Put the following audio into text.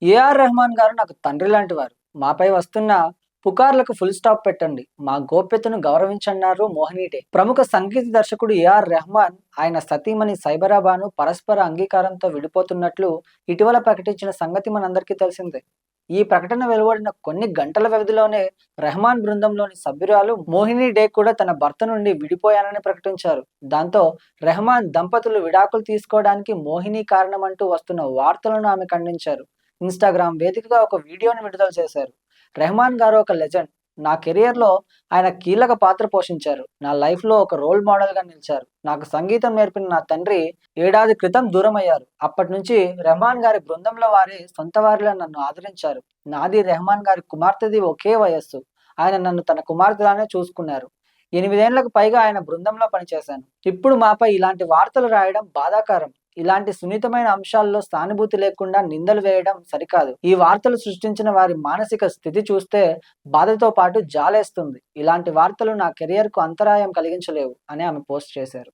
AR Rahman గారు నాకు తండ్రి లాంటి వారు. మాపై వస్తున్న పుకార్లకు ఫుల్ స్టాప్ పెట్టండి. మా గోప్యతను గౌరవించన్నారు మోహిని డే. ప్రముఖ సంగీత దర్శకుడు ఏఆర్ రెహమాన్, ఆయన సతీమణి సైబరా బాను పరస్పర అంగీకారంతో విడిపోతున్నట్లు ఇటీవల ప్రకటించిన సంగతి మనందరికీ తెలిసిందే. ఈ ప్రకటన వెలువడిన కొన్ని గంటల వ్యవధిలోనే రెహమాన్ బృందంలోని సభ్యురాలు మోహిని డే కూడా తన భర్త నుండి విడిపోయానని ప్రకటించారు. దాంతో రెహమాన్ దంపతులు విడాకులు తీసుకోవడానికి మోహిని కారణమంటూ వస్తున్న వార్తలను ఆమె ఖండించారు. ఇన్‌స్టాగ్రామ్ వేదికగా ఒక వీడియోని విడుదల చేశారు. రెహమాన్ గారు ఒక లెజెండ్. నా కెరియర్‌లో ఆయన కీలక పాత్ర పోషించారు. నా లైఫ్‌లో ఒక రోల్ మోడల్‌గా నిలిచారు. నాకు సంగీతం నేర్పిన నా తండ్రి ఏడాది క్రితం దూరమయ్యారు. అప్పటినుంచి రెహమాన్ గారి బృందంలో వారే సొంత వారిలా నన్ను ఆదరించారు. నాది, రెహమాన్ గారి కుమార్తెది ఒకే వయస్సు. ఆయన నన్ను తన కుమార్తెలానే చూసుకున్నారు. 8 ఏళ్లకు పైగా ఆయన బృందంలో పనిచేశాను. ఇప్పుడు మాపై ఇలాంటి వార్తలు రాయడం బాధాకరం. ఇలాంటి సున్నితమైన అంశాల్లో సానుభూతి లేకుండా నిందలు వేయడం సరికాదు. ఈ వార్తలు సృష్టించిన వారి మానసిక స్థితి చూస్తే బాధతో పాటు జాలేస్తుంది. ఇలాంటి వార్తలు నా కెరియర్‌కు అంతరాయం కలిగించలేవు అని ఆమె పోస్ట్ చేశారు.